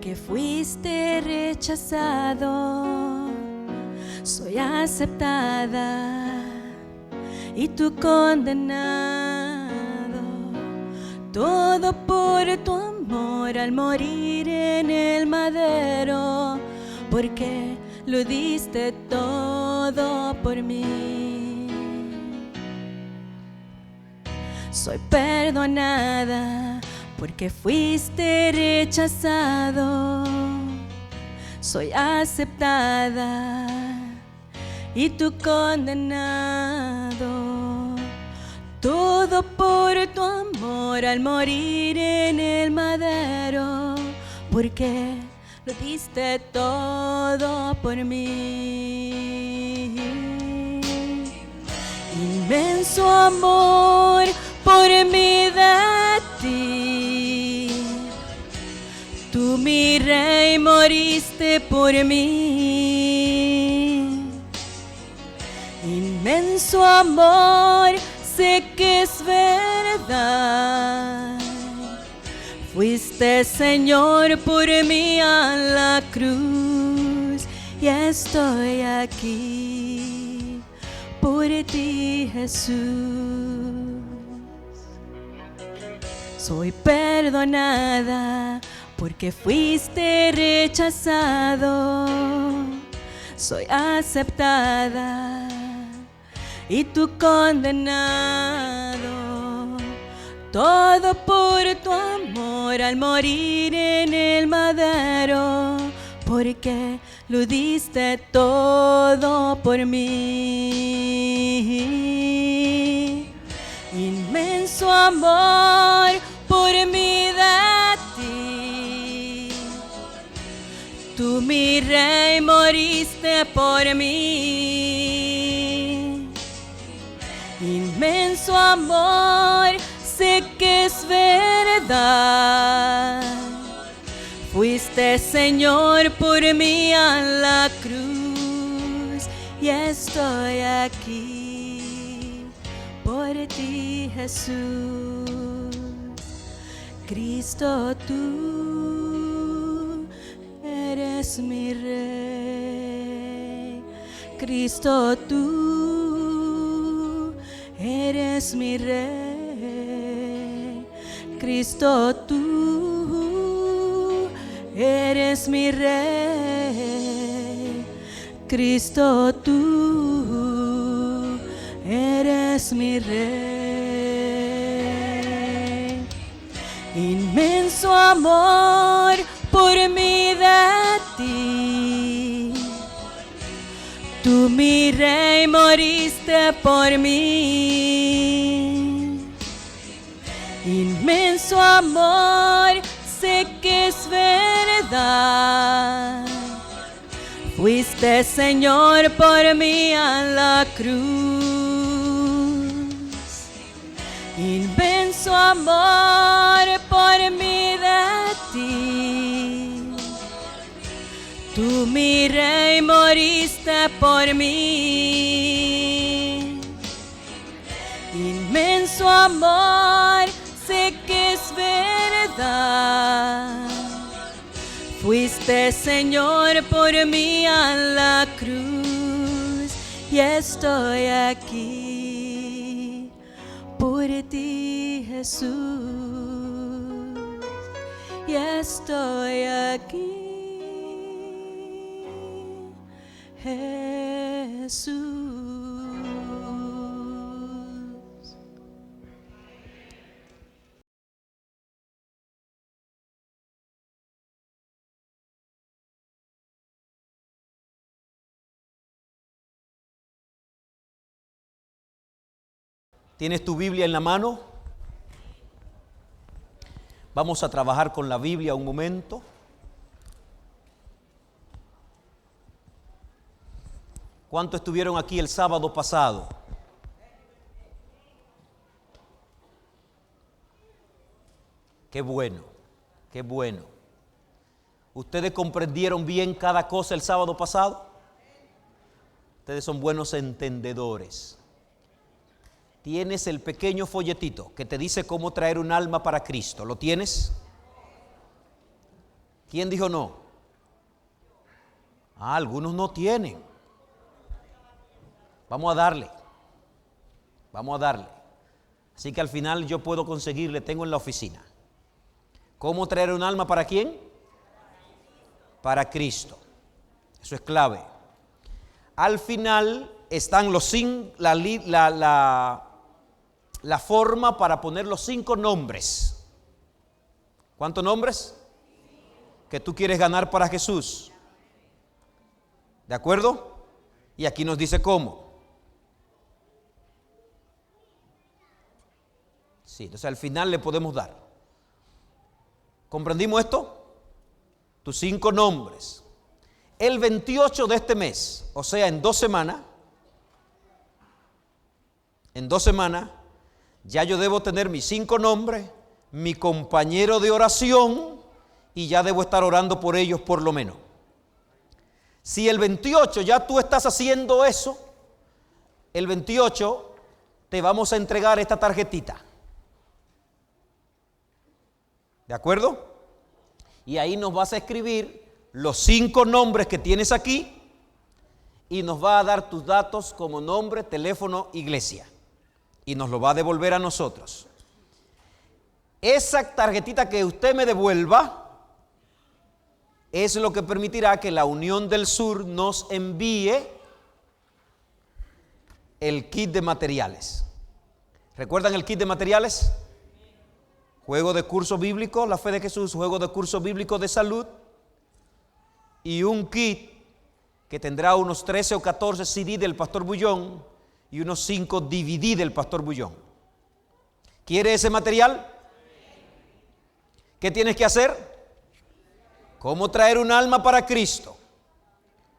porque fuiste rechazado, soy aceptada y tú condenado. Todo por tu amor al morir en el madero, porque lo diste todo por mí. Soy perdonada porque fuiste rechazado, soy aceptada y tú condenado. Todo por tu amor al morir en el madero, porque lo diste todo por mí. Inmenso amor por mí de ti, tú mi rey moriste por mí. Inmenso amor, sé que es verdad, fuiste Señor por mí a la cruz y estoy aquí por ti, Jesús. Soy perdonada porque fuiste rechazado, soy aceptada y tú condenado. Todo por tu amor al morir en el madero, porque lo diste todo por mí. Inmenso amor por mí de ti, tú mi rey moriste por mí. Inmenso amor, sé que es verdad, fuiste Señor por mí a la cruz y estoy aquí por ti, Jesús. Cristo, tú eres mi rey. Cristo, tú eres mi rey. Cristo, tú eres mi rey. Cristo, tú eres mi rey. Inmenso amor por mí de ti, tú mi rey moriste por mí. Inmenso amor, sé que es verdad, fuiste Señor por mí a la cruz. Inmenso amor por mí de ti, tú mi rey moriste por mí. Inmenso amor, sé que es verdad, fuiste Señor por mí a la cruz y estoy aquí por ti, Jesús. Y estoy aquí, Jesús. ¿Tienes tu Biblia en la mano? Vamos a trabajar con la Biblia un momento. ¿Cuántos estuvieron aquí el sábado pasado? Qué bueno, qué bueno. ¿Ustedes comprendieron bien cada cosa el sábado pasado? Ustedes son buenos entendedores. Tienes el pequeño folletito que te dice cómo traer un alma para Cristo. ¿Lo tienes? ¿Quién dijo no? Algunos no tienen. Vamos a darle. Así que al final yo puedo conseguirle, tengo en la oficina. ¿Cómo traer un alma para quién? Para Cristo. Eso es clave. Al final están la forma para poner los 5 nombres. ¿Cuántos nombres? Que tú quieres ganar para Jesús. ¿De acuerdo? Y aquí nos dice cómo. Sí, entonces al final le podemos dar. ¿Comprendimos esto? Tus 5 nombres. El 28 de este mes, o sea, en 2 semanas, ya yo debo tener mis 5 nombres, mi compañero de oración, y ya debo estar orando por ellos por lo menos. Si el 28 ya tú estás haciendo eso, el 28 te vamos a entregar esta tarjetita. ¿De acuerdo? Y ahí nos vas a escribir los 5 nombres que tienes aquí y nos va a dar tus datos como nombre, teléfono, iglesia. Y nos lo va a devolver a nosotros. Esa tarjetita que usted me devuelva es lo que permitirá que la Unión del Sur nos envíe el kit de materiales. ¿Recuerdan el kit de materiales? Juego de curso bíblico, la fe de Jesús, juego de curso bíblico de salud y un kit que tendrá unos 13 o 14 CD del Pastor Bullón y unos 5 DVD del Pastor Bullón. ¿Quiere ese material? ¿Qué tienes que hacer? ¿Cómo traer un alma para Cristo?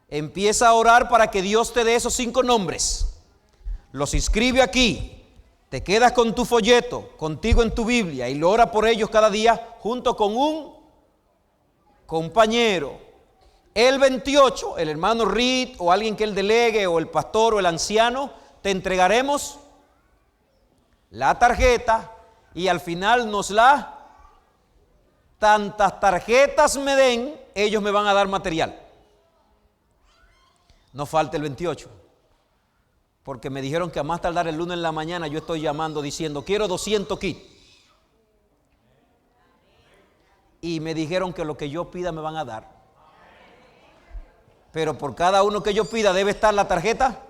Empieza a orar para que Dios te dé esos 5 nombres. Los inscribe aquí. Te quedas con tu folleto, contigo en tu Biblia y lo ora por ellos cada día junto con un compañero. El 28, el hermano Reed o alguien que él delegue o el pastor o el anciano, te entregaremos la tarjeta y al final tantas tarjetas me den, ellos me van a dar material. No falta el 28. Porque me dijeron que a más tardar el lunes en la mañana yo estoy llamando diciendo, quiero 200 kits. Y me dijeron que lo que yo pida me van a dar. Pero por cada uno que yo pida debe estar la tarjeta.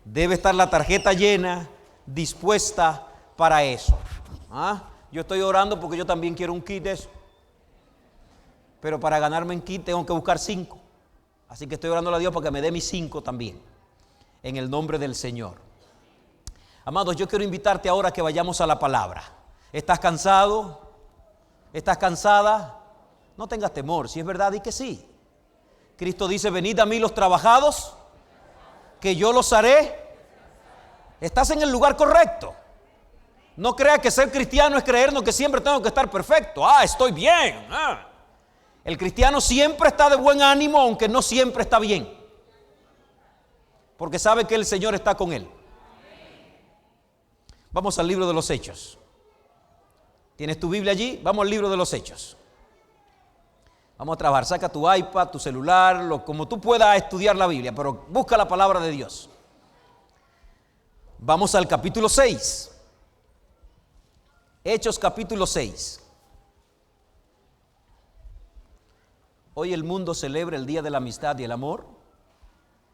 Debe estar la tarjeta llena, dispuesta para eso. Yo estoy orando porque yo también quiero un kit de eso. Pero para ganarme un kit tengo que buscar 5. Así que estoy orando a Dios para que me dé mis 5 también. En el nombre del Señor. Amados, yo quiero invitarte ahora a que vayamos a la palabra. ¿Estás cansado? ¿Estás cansada? No tengas temor, si es verdad, di que sí. Cristo dice, venid a mí los trabajados, que yo los haré. Estás en el lugar correcto. No creas que ser cristiano es creernos que siempre tengo que estar perfecto. Estoy bien. El cristiano siempre está de buen ánimo, aunque no siempre está bien. Porque sabe que el Señor está con él. Vamos al libro de los Hechos. ¿Tienes tu Biblia allí? Vamos al libro de los Hechos. Vamos a trabajar. Saca tu iPad, tu celular, como tú puedas estudiar la Biblia, pero busca la palabra de Dios. Vamos al capítulo 6. Hechos capítulo 6. Hoy el mundo celebra el Día de la Amistad y el Amor.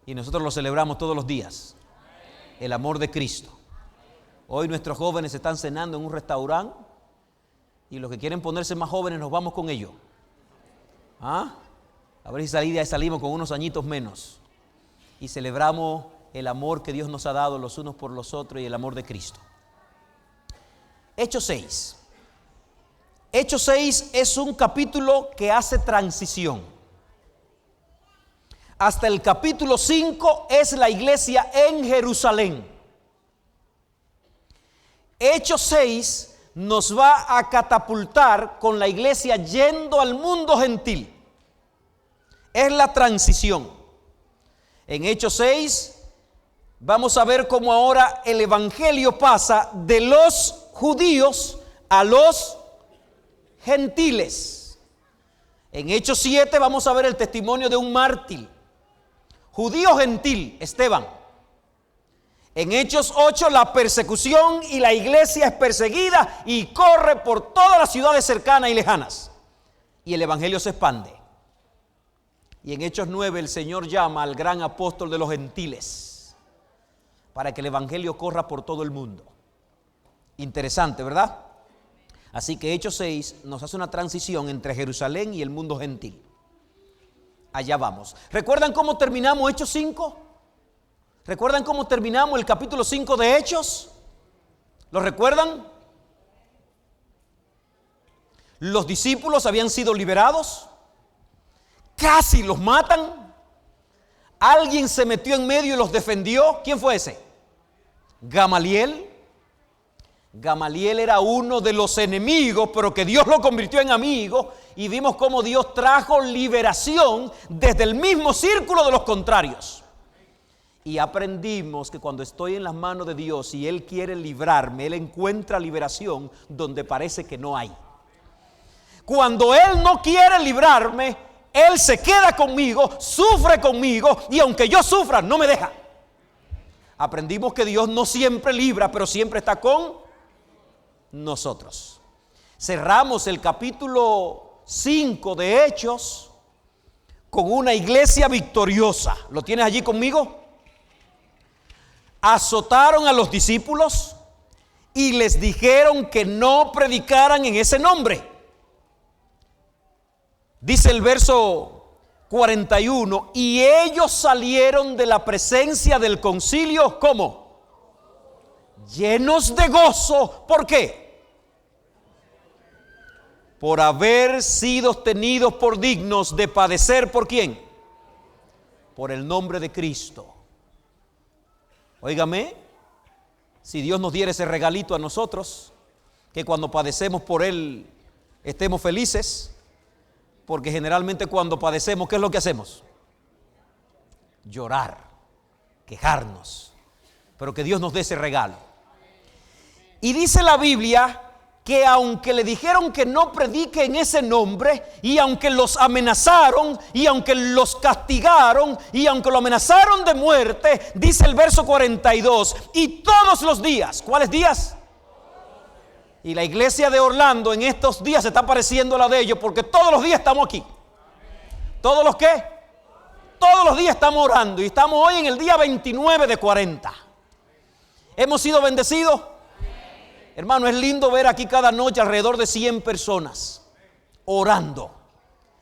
Y nosotros lo celebramos todos los días. El amor de Cristo. Hoy nuestros jóvenes están cenando en un restaurante. Y los que quieren ponerse más jóvenes nos vamos con ellos. A ver si salimos con unos añitos menos. Y celebramos el amor que Dios nos ha dado los unos por los otros y el amor de Cristo. Hechos 6. Hechos 6 es un capítulo que hace transición. Hasta el capítulo 5 es la iglesia en Jerusalén. Hechos 6 nos va a catapultar con la iglesia yendo al mundo gentil. Es la transición. En Hechos 6 vamos a ver cómo ahora el evangelio pasa de los judíos a los gentiles. En Hechos 7 vamos a ver el testimonio de un mártir, judío gentil, Esteban. En Hechos 8 la persecución y la iglesia es perseguida y corre por todas las ciudades cercanas y lejanas. Y el evangelio se expande. Y en Hechos 9 el Señor llama al gran apóstol de los gentiles para que el evangelio corra por todo el mundo. Interesante, ¿verdad? Así que Hechos 6 nos hace una transición entre Jerusalén y el mundo gentil. Allá vamos. ¿Recuerdan cómo terminamos Hechos 5? ¿Recuerdan cómo terminamos el capítulo 5 de Hechos? ¿Lo recuerdan? Los discípulos habían sido liberados. Casi los matan. Alguien se metió en medio y los defendió. ¿Quién fue ese? Gamaliel. Gamaliel era uno de los enemigos, pero que Dios lo convirtió en amigo. Y vimos cómo Dios trajo liberación desde el mismo círculo de los contrarios. Y aprendimos que cuando estoy en las manos de Dios y Él quiere librarme, Él encuentra liberación donde parece que no hay. Cuando Él no quiere librarme, Él se queda conmigo, sufre conmigo, y aunque yo sufra, no me deja. Aprendimos que Dios no siempre libra, pero siempre está con nosotros. Cerramos el capítulo 5 de Hechos con una iglesia victoriosa. ¿Lo tienes allí conmigo? Azotaron a los discípulos y les dijeron que no predicaran en ese nombre. Dice el verso 41, y ellos salieron de la presencia del concilio, ¿cómo? Llenos de gozo. ¿Por qué? Por haber sido tenidos por dignos de padecer, ¿por quién? Por el nombre de Cristo. Óigame, si Dios nos diera ese regalito a nosotros, que cuando padecemos por Él estemos felices, porque generalmente cuando padecemos, ¿qué es lo que hacemos? Llorar, quejarnos, pero que Dios nos dé ese regalo. Y dice la Biblia que aunque le dijeron que no predique en ese nombre, y aunque los amenazaron, y aunque los castigaron, y aunque lo amenazaron de muerte, dice el verso 42, y todos los días, ¿cuáles días? Y la iglesia de Orlando en estos días se está pareciendo a la de ellos, porque todos los días estamos aquí. ¿Todos los qué? Todos los días estamos orando, y estamos hoy en el día 29 de 40. ¿Hemos sido bendecidos? Hermano, es lindo ver aquí cada noche alrededor de 100 personas orando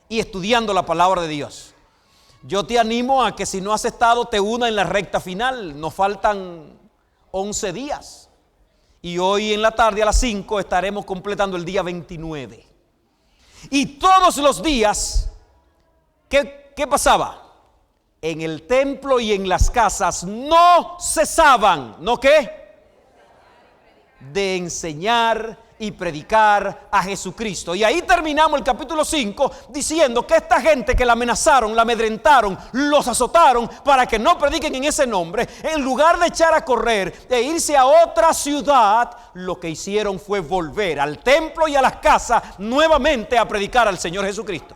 y estudiando la palabra de Dios. Yo te animo a que si no has estado, te una en la recta final. Nos faltan 11 días. Y hoy en la tarde a las 5 estaremos completando el día 29. Y todos los días, ¿qué pasaba? En el templo y en las casas no cesaban, ¿no qué? De enseñar y predicar a Jesucristo. Y ahí terminamos el capítulo 5 diciendo que esta gente que la amenazaron, la amedrentaron, los azotaron para que no prediquen en ese nombre, en lugar de echar a correr e irse a otra ciudad, lo que hicieron fue volver al templo y a las casas nuevamente a predicar al Señor Jesucristo.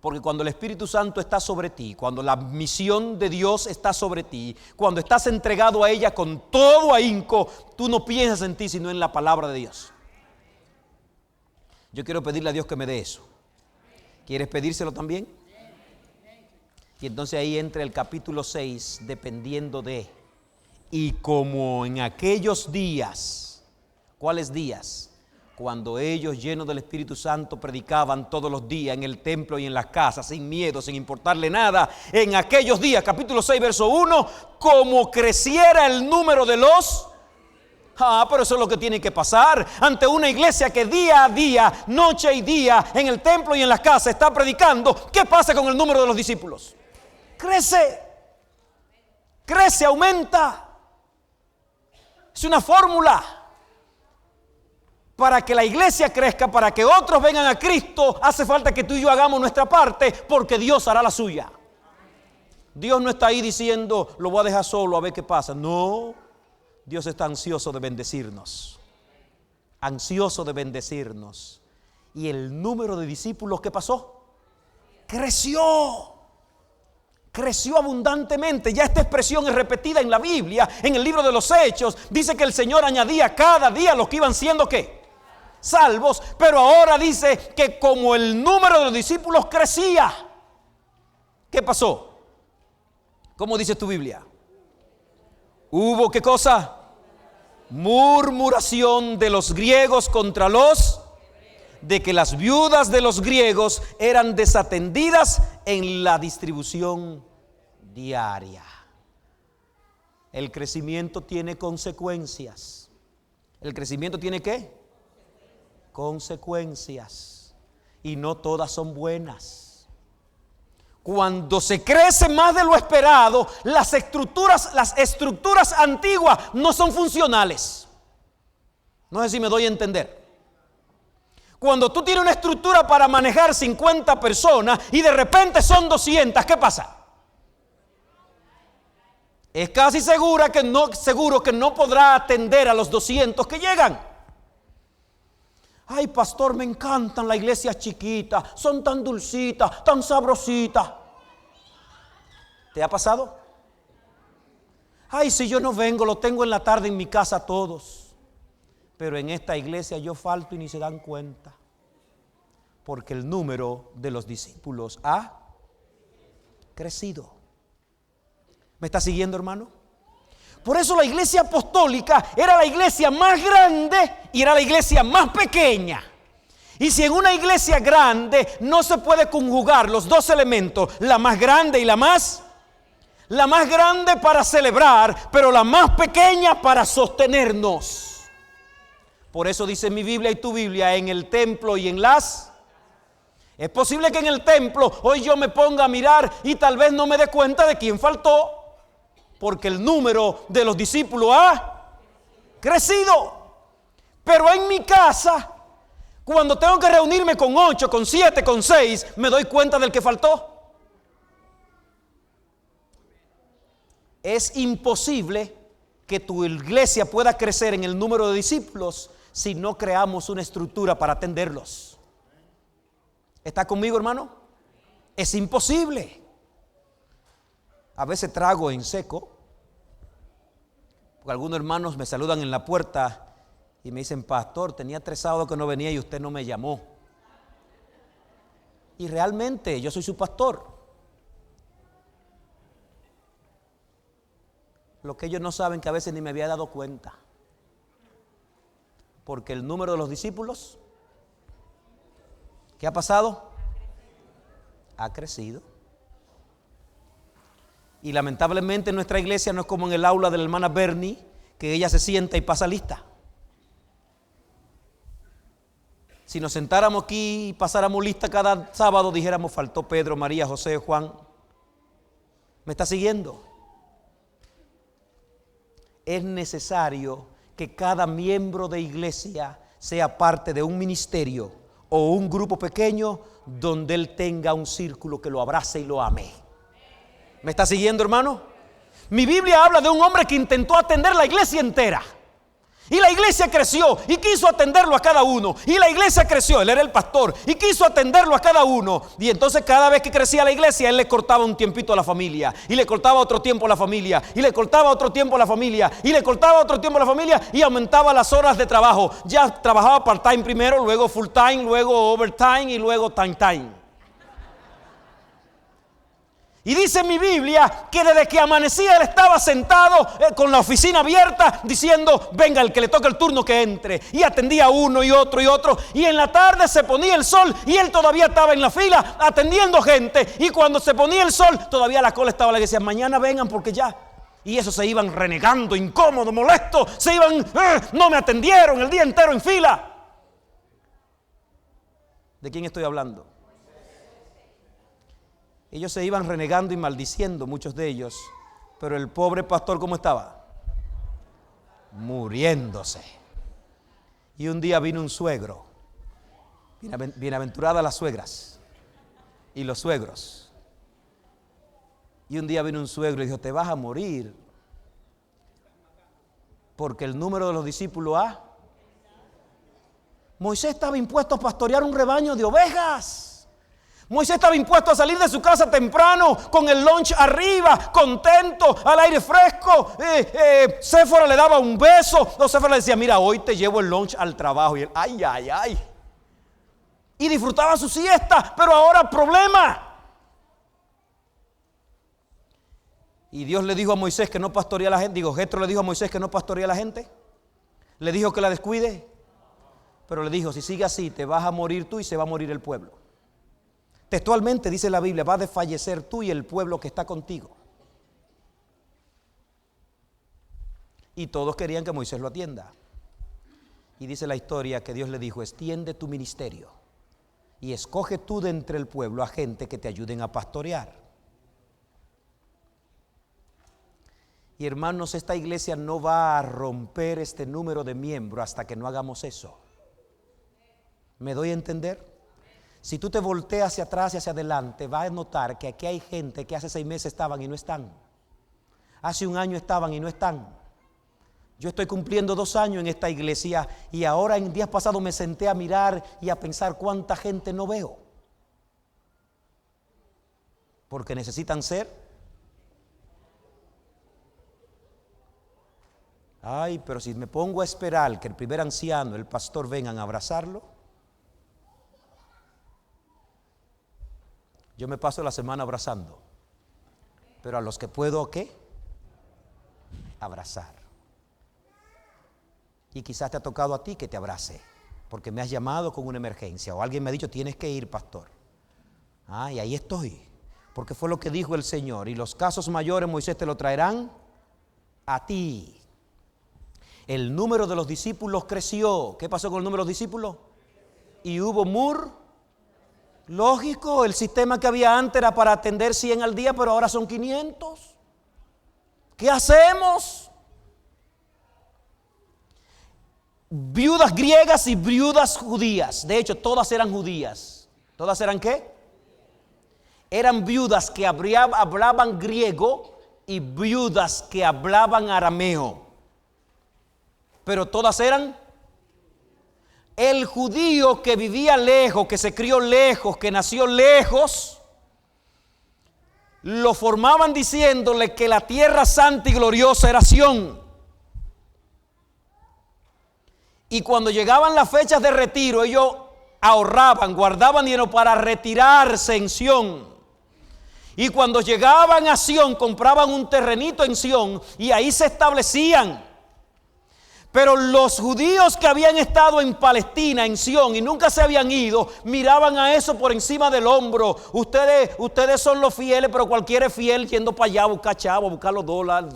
Porque cuando el Espíritu Santo está sobre ti, cuando la misión de Dios está sobre ti, cuando estás entregado a ella con todo ahínco, tú no piensas en ti sino en la palabra de Dios. Yo quiero pedirle a Dios que me dé eso. ¿Quieres pedírselo también? Y entonces ahí entra el capítulo 6, dependiendo de. Y como en aquellos días, ¿cuáles días? Cuando ellos, llenos del Espíritu Santo, predicaban todos los días en el templo y en las casas, sin miedo, sin importarle nada. En aquellos días, capítulo 6, verso 1, como creciera el número de los... pero eso es lo que tiene que pasar ante una iglesia que día a día, noche y día, en el templo y en las casas está predicando. ¿Qué pasa con el número de los discípulos? Crece, aumenta. Es una fórmula. Para que la iglesia crezca, para que otros vengan a Cristo, hace falta que tú y yo hagamos nuestra parte, porque Dios hará la suya. Dios no está ahí diciendo, lo voy a dejar solo a ver qué pasa. No, Dios está ansioso de bendecirnos. Ansioso de bendecirnos. Y el número de discípulos, ¿qué pasó? Creció. Creció abundantemente. Ya esta expresión es repetida en la Biblia, en el libro de los Hechos. Dice que el Señor añadía cada día los que iban siendo ¿qué? Salvos. Pero ahora dice que como el número de los discípulos crecía, ¿qué pasó? ¿Cómo dice tu Biblia? Hubo ¿qué cosa? Murmuración de los griegos contra los, de que las viudas de los griegos eran desatendidas en la distribución diaria. El crecimiento tiene consecuencias. ¿El crecimiento tiene qué? Consecuencias. Y no todas son buenas. Cuando se crece más de lo esperado, las estructuras antiguas no son funcionales. No sé si me doy a entender. Cuando tú tienes una estructura para manejar 50 personas y de repente son 200, ¿qué pasa? Es casi seguro que no podrá atender a los 200 que llegan. Ay, pastor, me encantan las iglesias chiquitas, son tan dulcitas, tan sabrositas. ¿Te ha pasado? Ay, si yo no vengo, lo tengo en la tarde en mi casa todos. Pero en esta iglesia yo falto y ni se dan cuenta. Porque el número de los discípulos ha crecido. ¿Me está siguiendo, hermano? Por eso la iglesia apostólica era la iglesia más grande y era la iglesia más pequeña. Y si en una iglesia grande no se puede conjugar los dos elementos, la más grande y la más grande para celebrar, pero la más pequeña para sostenernos. Por eso dice mi Biblia y tu Biblia, en el templo y en las... Es posible que en el templo hoy yo me ponga a mirar y tal vez no me dé cuenta de quién faltó, porque el número de los discípulos ha crecido. Pero en mi casa, cuando tengo que reunirme con 8, con 7, con 6, me doy cuenta del que faltó. Es imposible que tu iglesia pueda crecer en el número de discípulos si no creamos una estructura para atenderlos. ¿Está conmigo, hermano? Es imposible. A veces trago en seco, porque algunos hermanos me saludan en la puerta y me dicen, pastor, tenía 3 sábados que no venía y usted no me llamó. Y realmente yo soy su pastor. Lo que ellos no saben, que a veces ni me había dado cuenta. Porque el número de los discípulos, ¿qué ha pasado? Ha crecido. Y lamentablemente en nuestra iglesia no es como en el aula de la hermana Bernie, que ella se sienta y pasa lista. Si nos sentáramos aquí y pasáramos lista cada sábado, dijéramos, faltó Pedro, María, José, Juan. ¿Me está siguiendo? Es necesario que cada miembro de iglesia sea parte de un ministerio o un grupo pequeño donde él tenga un círculo que lo abrace y lo ame. ¿Me está siguiendo, hermano? Mi Biblia habla de un hombre que intentó atender la iglesia entera. Y la iglesia creció y quiso atenderlo a cada uno. Y la iglesia creció, él era el pastor, y quiso atenderlo a cada uno. Y entonces cada vez que crecía la iglesia, él le cortaba un tiempito a la familia. Y le cortaba otro tiempo a la familia. Y le cortaba otro tiempo a la familia. Y le cortaba otro tiempo a la familia. Y aumentaba las horas de trabajo. Ya trabajaba part-time primero, luego full-time, luego overtime y luego time-time. Y dice mi Biblia que desde que amanecía él estaba sentado con la oficina abierta diciendo, venga, el que le toque el turno que entre. Y atendía uno y otro y otro. Y en la tarde se ponía el sol y él todavía estaba en la fila atendiendo gente. Y cuando se ponía el sol todavía la cola estaba, le decía, mañana vengan porque ya. Y eso se iban renegando, incómodos, molestos. Se iban, no me atendieron el día entero en fila. ¿De quién estoy hablando? Ellos se iban renegando y maldiciendo, muchos de ellos. Pero el pobre pastor, ¿cómo estaba? Muriéndose. Y un día vino un suegro. Bienaventuradas las suegras y los suegros. Y un día vino un suegro y dijo, te vas a morir. Porque el número de los discípulos ha Moisés estaba impuesto a pastorear un rebaño de ovejas. Moisés estaba impuesto a salir de su casa temprano, con el lunch arriba, contento, al aire fresco. Séfora le daba un beso. O Séfora le decía, mira, hoy te llevo el lunch al trabajo. Y él, ay, ay, ay. Y disfrutaba su siesta, pero ahora problema. Y Dios le dijo a Moisés que no pastorea a la gente. Jetro le dijo a Moisés que no pastorea a la gente. Le dijo que la descuide. Pero le dijo, si sigue así, te vas a morir tú y se va a morir el pueblo. Textualmente dice la Biblia, vas a desfallecer tú y el pueblo que está contigo. Y todos querían que Moisés lo atienda. Y dice la historia que Dios le dijo, extiende tu ministerio y escoge tú de entre el pueblo a gente que te ayuden a pastorear. Y hermanos, esta iglesia no va a romper este número de miembros hasta que no hagamos eso. ¿Me doy a entender? Si tú te volteas hacia atrás y hacia adelante, vas a notar que aquí hay gente que hace 6 meses estaban y no están. Hace 1 año estaban y no están. Yo estoy cumpliendo 2 años en esta iglesia y ahora en días pasados me senté a mirar y a pensar cuánta gente no veo. Porque necesitan ser. Ay, pero si me pongo a esperar que el primer anciano, el pastor, vengan a abrazarlo, yo me paso la semana abrazando. Pero a los que puedo, ¿qué? Abrazar. Y quizás te ha tocado a ti que te abrace, porque me has llamado con una emergencia, o alguien me ha dicho, tienes que ir, pastor. Y ahí estoy, porque fue lo que dijo el Señor. Y los casos mayores, Moisés, te lo traerán a ti. El número de los discípulos creció. ¿Qué pasó con el número de los discípulos? Y hubo lógico, el sistema que había antes era para atender 100 al día, pero ahora son 500. ¿Qué hacemos? Viudas griegas y viudas judías. De hecho, todas eran judías. ¿Todas eran qué? Eran viudas que hablaban griego y viudas que hablaban arameo. Pero todas eran. El judío que vivía lejos, que se crió lejos, que nació lejos, lo formaban diciéndole que la tierra santa y gloriosa era Sión. Y cuando llegaban las fechas de retiro, ellos ahorraban, guardaban dinero para retirarse en Sión. Y cuando llegaban a Sión, compraban un terrenito en Sión y ahí se establecían. Pero los judíos que habían estado en Palestina, en Sión, y nunca se habían ido, miraban a eso por encima del hombro. Ustedes son los fieles, pero cualquiera es fiel yendo para allá a buscar chavos, a buscar los dólares,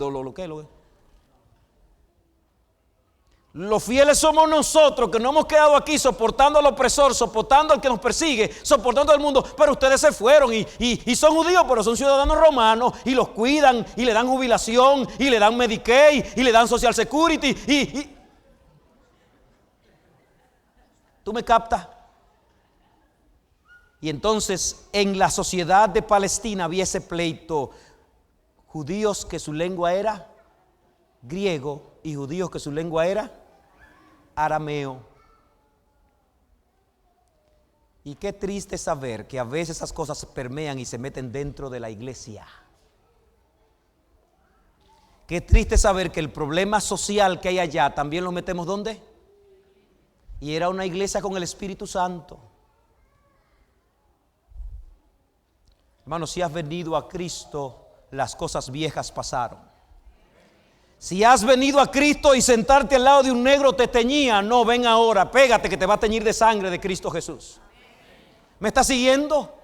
Los fieles somos nosotros que no hemos quedado aquí soportando al opresor, soportando al que nos persigue, soportando al mundo. Pero ustedes se fueron y son judíos, pero son ciudadanos romanos y los cuidan y le dan jubilación y le dan Medicaid y le dan Social Security. ¿Tú me captas? Y entonces en la sociedad de Palestina había ese pleito. Judíos que su lengua era griego y judíos que su lengua era arameo. Y qué triste saber que a veces esas cosas permean y se meten dentro de la iglesia. Qué triste saber que el problema social que hay allá también lo metemos ¿dónde? Y era una iglesia con el Espíritu Santo. Hermano, si has venido a Cristo, las cosas viejas pasaron. Si has venido a Cristo y sentarte al lado de un negro te teñía, no, ven ahora, pégate que te va a teñir de sangre de Cristo Jesús. ¿Me estás siguiendo?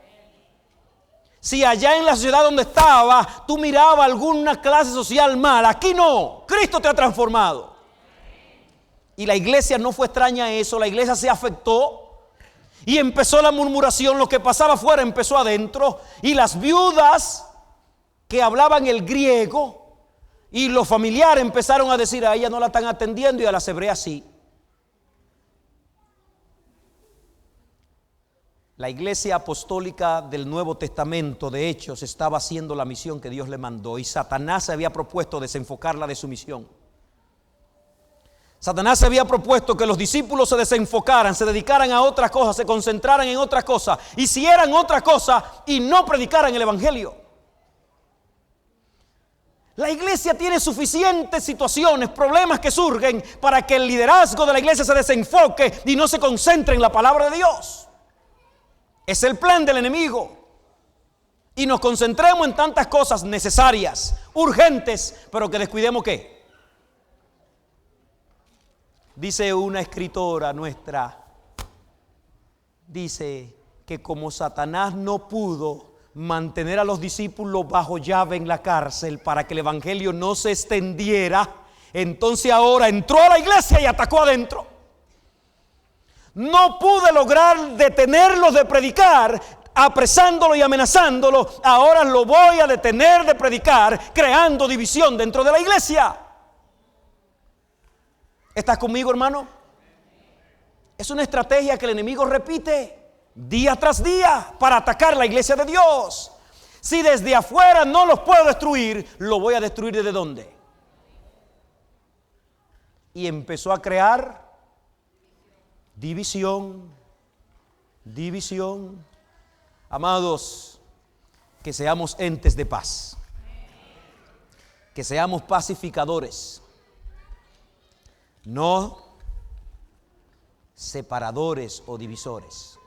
Si allá en la ciudad donde estaba tú mirabas alguna clase social mala, aquí no, Cristo te ha transformado. Y la iglesia no fue extraña a eso, la iglesia se afectó y empezó la murmuración, lo que pasaba afuera empezó adentro, y las viudas que hablaban el griego y los familiares empezaron a decir, a ella no la están atendiendo y a las hebreas sí. La iglesia apostólica del Nuevo Testamento, de Hechos, estaba haciendo la misión que Dios le mandó y Satanás se había propuesto desenfocarla de su misión. Satanás se había propuesto que los discípulos se desenfocaran, se dedicaran a otra cosa, se concentraran en otra cosa, hicieran otra cosa y no predicaran el evangelio. La iglesia tiene suficientes situaciones, problemas que surgen para que el liderazgo de la iglesia se desenfoque y no se concentre en la palabra de Dios. Es el plan del enemigo. Y nos concentremos en tantas cosas necesarias, urgentes, pero que descuidemos ¿qué? Dice una escritora nuestra, dice que como Satanás no pudo mantener a los discípulos bajo llave en la cárcel para que el evangelio no se extendiera, entonces ahora entró a la iglesia y atacó adentro. No pude lograr detenerlos de predicar, apresándolo y amenazándolo. Ahora lo voy a detener de predicar, creando división dentro de la iglesia. ¿Estás conmigo, hermano? Es una estrategia que el enemigo repite día tras día para atacar la iglesia de Dios. Si desde afuera no los puedo destruir, lo voy a destruir ¿desde dónde? Y empezó a crear división. Amados, que seamos entes de paz, que seamos pacificadores, no separadores o divisores.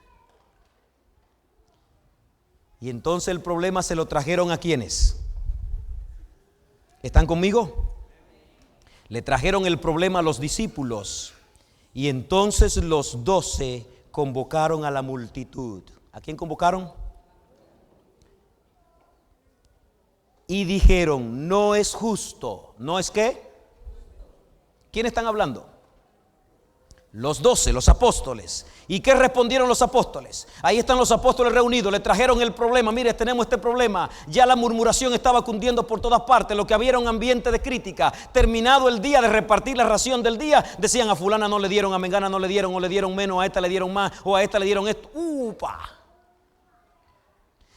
Y entonces el problema se lo trajeron ¿a quiénes? ¿Están conmigo? Le trajeron el problema a los discípulos y entonces los 12 convocaron a la multitud. ¿A quién convocaron? Y dijeron, no es justo. ¿No es qué? ¿Quién están hablando? Los 12, los apóstoles. ¿Y qué respondieron los apóstoles? Ahí están los apóstoles reunidos, le trajeron el problema. Mire, tenemos este problema. Ya la murmuración estaba cundiendo por todas partes. Lo que había era un ambiente de crítica. Terminado el día de repartir la ración del día, decían a fulana no le dieron, a mengana no le dieron, o le dieron menos, a esta le dieron más, o a esta le dieron esto. ¡Upa!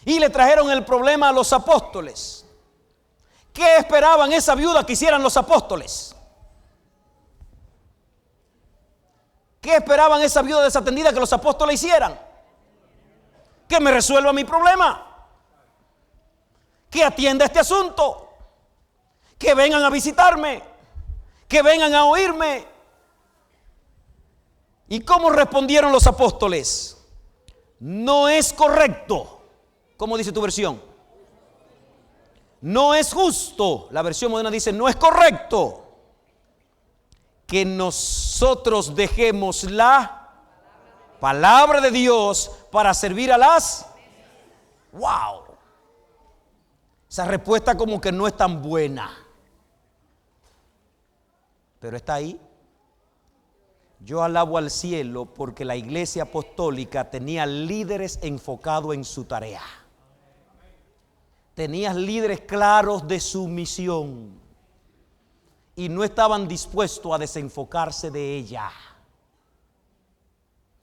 Y le trajeron el problema a los apóstoles. ¿Qué esperaban esa viuda que hicieran los apóstoles? ¿Qué esperaban esa viuda desatendida que los apóstoles hicieran? Que me resuelva mi problema, que atienda este asunto, que vengan a visitarme, que vengan a oírme. ¿Y cómo respondieron los apóstoles? No es correcto. ¿Cómo dice tu versión? No es justo. La versión moderna dice no es correcto que nosotros dejemos la palabra de Dios para servir a las... ¡Wow! Esa respuesta como que no es tan buena, pero está ahí. Yo alabo al cielo porque la iglesia apostólica tenía líderes enfocados en su tarea. Tenía líderes claros de su misión y no estaban dispuestos a desenfocarse de ella.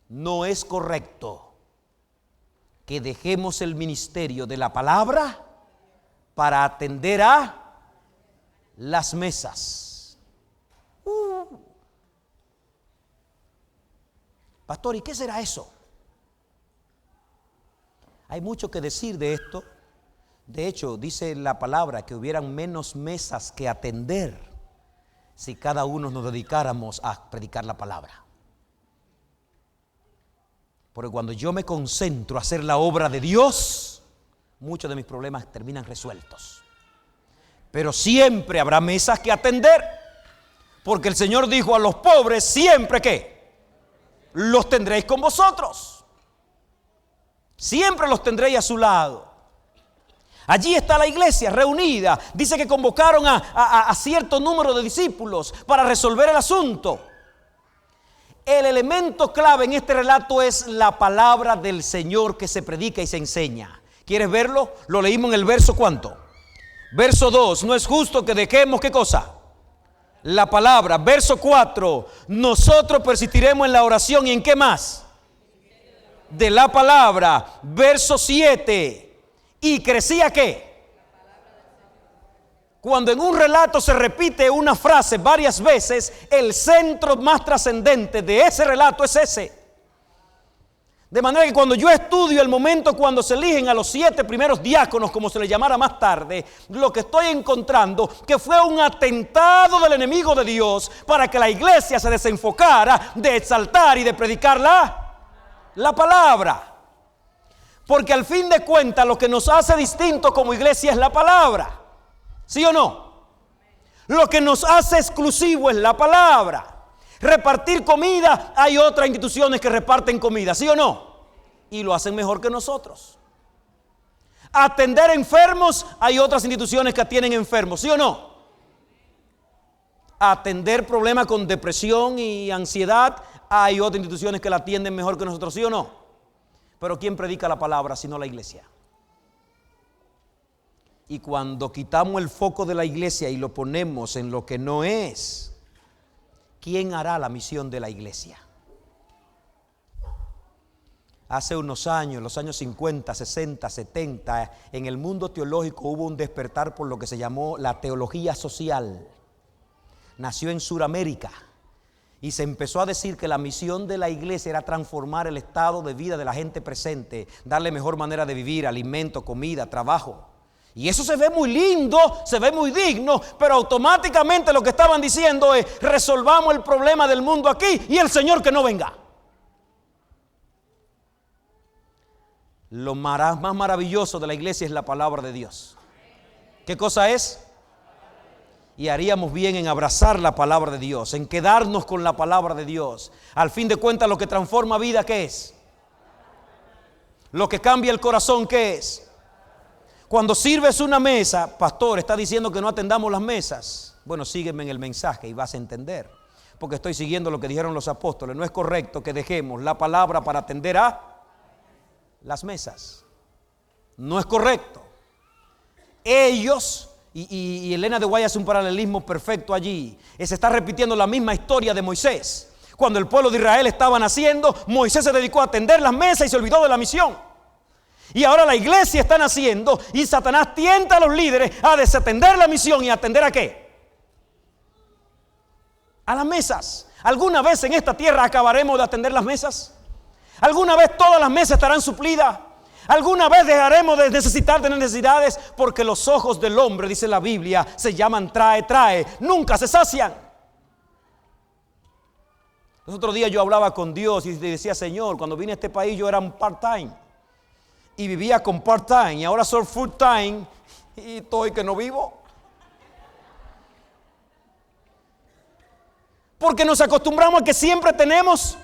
No es correcto que dejemos el ministerio de la palabra para atender a las mesas. Pastor, ¿y qué será eso? Hay mucho que decir de esto. De hecho, dice la palabra que hubieran menos mesas que atender si cada uno nos dedicáramos a predicar la palabra. Porque cuando yo me concentro a hacer la obra de Dios, muchos de mis problemas terminan resueltos. Pero siempre habrá mesas que atender, porque el Señor dijo a los pobres siempre que los tendréis con vosotros. Siempre los tendréis a su lado. Allí está la iglesia reunida. Dice que convocaron a cierto número de discípulos para resolver el asunto. El elemento clave en este relato es la palabra del Señor que se predica y se enseña. ¿Quieres verlo? Lo leímos en el verso ¿cuánto? Verso 2. No es justo que dejemos ¿qué cosa? La palabra. Verso 4. Nosotros persistiremos en la oración. ¿Y en qué más? De la palabra. Verso 7. ¿Y crecía qué? Cuando en un relato se repite una frase varias veces, el centro más trascendente de ese relato es ese. De manera que cuando yo estudio el momento cuando se eligen a los 7 primeros diáconos, como se les llamara más tarde, lo que estoy encontrando que fue un atentado del enemigo de Dios para que la iglesia se desenfocara de exaltar y de predicar la palabra. Porque al fin de cuentas lo que nos hace distinto como iglesia es la palabra. ¿Sí o no? Lo que nos hace exclusivo es la palabra. Repartir comida, hay otras instituciones que reparten comida, ¿sí o no? Y lo hacen mejor que nosotros. Atender enfermos, hay otras instituciones que atienden enfermos, ¿sí o no? Atender problemas con depresión y ansiedad, hay otras instituciones que la atienden mejor que nosotros, ¿sí o no? Pero ¿quién predica la palabra sino la iglesia? Y cuando quitamos el foco de la iglesia y lo ponemos en lo que no es, ¿quién hará la misión de la iglesia? Hace unos años, los años 50, 60, 70, en el mundo teológico hubo un despertar por lo que se llamó la teología social. Nació en Sudamérica y se empezó a decir que la misión de la iglesia era transformar el estado de vida de la gente presente, darle mejor manera de vivir, alimento, comida, trabajo. Y eso se ve muy lindo, se ve muy digno, pero automáticamente lo que estaban diciendo es: resolvamos el problema del mundo aquí y el Señor que no venga. Lo más maravilloso de la iglesia es la palabra de Dios. ¿Qué cosa es? Y haríamos bien en abrazar la palabra de Dios, en quedarnos con la palabra de Dios. Al fin de cuentas, lo que transforma vida, ¿qué es? Lo que cambia el corazón, ¿qué es? Cuando sirves una mesa, pastor, está diciendo que no atendamos las mesas. Bueno, sígueme en el mensaje y vas a entender. Porque estoy siguiendo lo que dijeron los apóstoles. No es correcto que dejemos la palabra para atender a las mesas. No es correcto. Ellos, y Elena de Guay hace un paralelismo perfecto allí. Se está repitiendo la misma historia de Moisés. Cuando el pueblo de Israel estaba naciendo, Moisés se dedicó a atender las mesas y se olvidó de la misión. Y ahora la iglesia está naciendo y Satanás tienta a los líderes a desatender la misión y atender ¿a qué? A las mesas. ¿Alguna vez en esta tierra acabaremos de atender las mesas? ¿Alguna vez todas las mesas estarán suplidas? ¿Alguna vez dejaremos de necesitar tener necesidades? Porque los ojos del hombre, dice la Biblia, se llaman trae, nunca se sacian. Los otros días yo hablaba con Dios y decía: Señor, cuando vine a este país yo era un part-time y vivía con part-time, y ahora soy full-time y estoy que no vivo. Porque nos acostumbramos a que siempre tenemos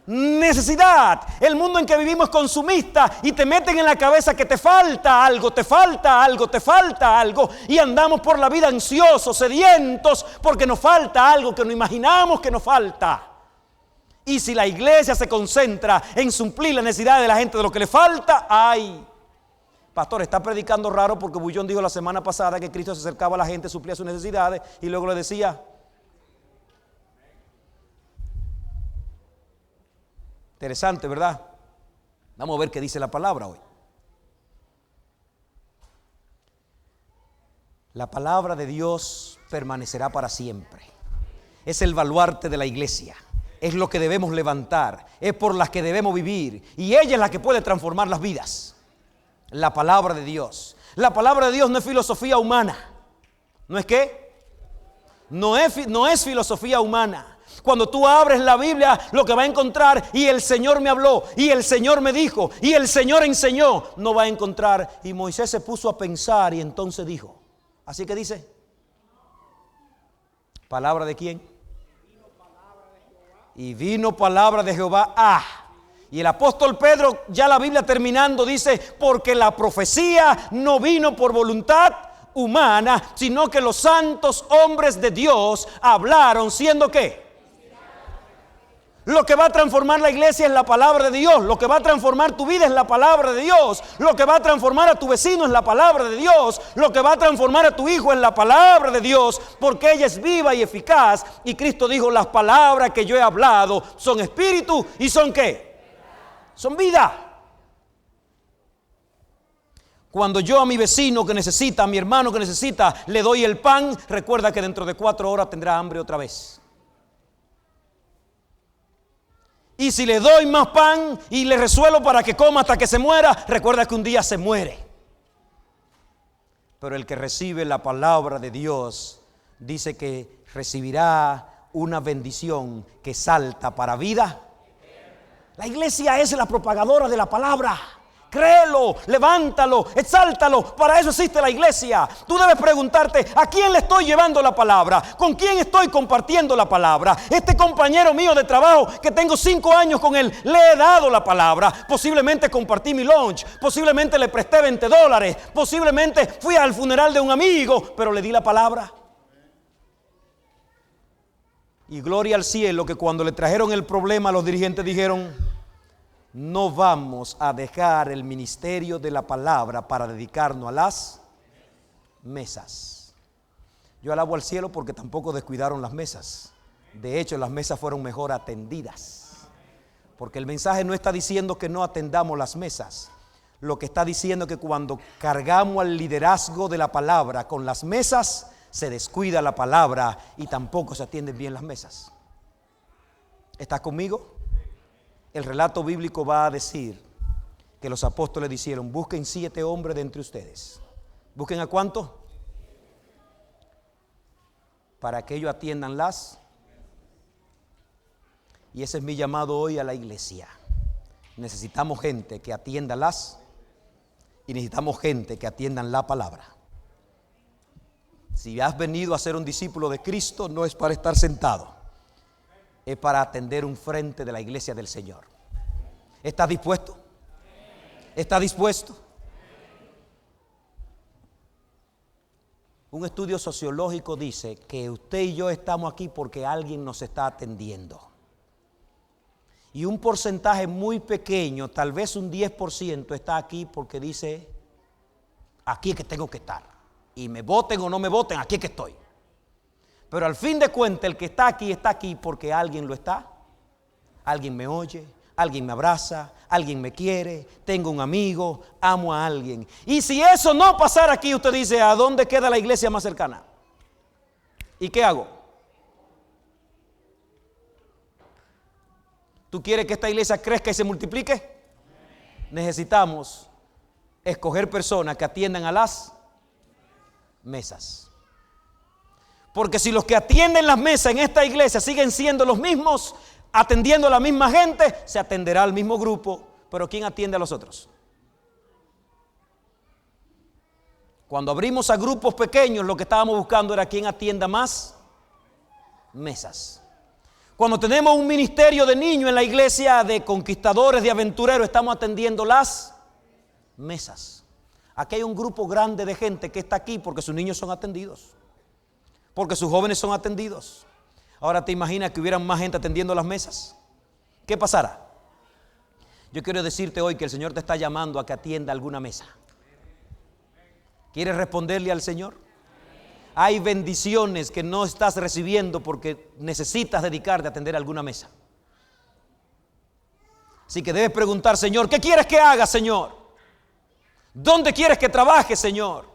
necesidad. El mundo en que vivimos es consumista y te meten en la cabeza que te falta algo, te falta algo, te falta algo, y andamos por la vida ansiosos, sedientos, porque nos falta algo que no imaginamos que nos falta. Y si la iglesia se concentra en suplir la necesidad de la gente de lo que le falta, ¡ay! Pastor, está predicando raro porque Bullón dijo la semana pasada que Cristo se acercaba a la gente, suplía sus necesidades y luego le decía. Interesante, ¿verdad? Vamos a ver qué dice la palabra hoy. La palabra de Dios permanecerá para siempre. Es el baluarte de la iglesia. Es lo que debemos levantar, es por las que debemos vivir, y ella es la que puede transformar las vidas. La palabra de Dios. La palabra de Dios no es filosofía humana. ¿No es qué? No es filosofía humana. Cuando tú abres la Biblia, lo que va a encontrar, y el Señor me habló, y el Señor me dijo, y el Señor enseñó, no va a encontrar. Y Moisés se puso a pensar y entonces dijo. Así que dice, ¿palabra de quién? Y vino palabra de Jehová y el apóstol Pedro, ya la Biblia terminando, dice: porque la profecía no vino por voluntad humana, sino que los santos hombres de Dios hablaron, siendo ¿qué? Lo que va a transformar la iglesia es la palabra de Dios. Lo que va a transformar tu vida es la palabra de Dios. Lo que va a transformar a tu vecino es la palabra de Dios. Lo que va a transformar a tu hijo es la palabra de Dios, porque ella es viva y eficaz. Y Cristo dijo: las palabras que yo he hablado son espíritu y son ¿qué? Son vida. Cuando yo a mi vecino que necesita, a mi hermano que necesita, le doy el pan, recuerda que dentro de 4 horas tendrá hambre otra vez. Y si le doy más pan y le resuelvo para que coma hasta que se muera, recuerda que un día se muere. Pero el que recibe la palabra de Dios dice que recibirá una bendición que salta para vida. La iglesia es la propagadora de la palabra. Créelo, levántalo, exáltalo. Para eso existe la iglesia. Tú debes preguntarte, ¿a quién le estoy llevando la palabra? ¿Con quién estoy compartiendo la palabra? Este compañero mío de trabajo que tengo 5 años con él, le he dado la palabra. Posiblemente compartí mi lunch, posiblemente le presté $20, posiblemente fui al funeral de un amigo, pero le di la palabra. Y gloria al cielo que cuando le trajeron el problema, los dirigentes dijeron: no vamos a dejar el ministerio de la palabra para dedicarnos a las mesas. Yo alabo al cielo porque tampoco descuidaron las mesas. De hecho, las mesas fueron mejor atendidas. Porque el mensaje no está diciendo que no atendamos las mesas. Lo que está diciendo es que cuando cargamos al liderazgo de la palabra con las mesas, se descuida la palabra y tampoco se atienden bien las mesas. ¿Estás conmigo? El relato bíblico va a decir que los apóstoles dijeron: busquen 7 hombres de entre ustedes. ¿Busquen a cuánto? Para que ellos atiendan las. Y ese es mi llamado hoy a la iglesia. Necesitamos gente que atienda las. Y necesitamos gente que atiendan la palabra. Si has venido a ser un discípulo de Cristo, no es para estar sentado. Es para atender un frente de la iglesia del Señor. ¿Estás dispuesto? ¿Estás dispuesto? Un estudio sociológico dice que usted y yo estamos aquí porque alguien nos está atendiendo. Y un porcentaje muy pequeño, tal vez un 10%, está aquí porque dice: aquí es que tengo que estar. Y me voten o no me voten, aquí es que estoy. Pero al fin de cuentas, el que está aquí porque alguien lo está. Alguien me oye, alguien me abraza, alguien me quiere, tengo un amigo, amo a alguien. Y si eso no pasara aquí, usted dice: ¿a dónde queda la iglesia más cercana? ¿Y qué hago? ¿Tú quieres que esta iglesia crezca y se multiplique? Necesitamos escoger personas que atiendan a las mesas. Porque si los que atienden las mesas en esta iglesia siguen siendo los mismos, atendiendo a la misma gente, se atenderá al mismo grupo. Pero ¿quién atiende a los otros? Cuando abrimos a grupos pequeños, lo que estábamos buscando era quién atienda más mesas. Cuando tenemos un ministerio de niños en la iglesia, de conquistadores, de aventureros, estamos atendiendo las mesas. Aquí hay un grupo grande de gente que está aquí porque sus niños son atendidos, porque sus jóvenes son atendidos. Ahora te imaginas que hubieran más gente atendiendo las mesas. ¿Qué pasará? Yo quiero decirte hoy que el Señor te está llamando a que atienda alguna mesa. ¿Quieres responderle al Señor? Hay bendiciones que no estás recibiendo porque necesitas dedicarte a atender alguna mesa. Así que debes preguntar: Señor, ¿qué quieres que haga, Señor? ¿Dónde quieres que trabaje, Señor?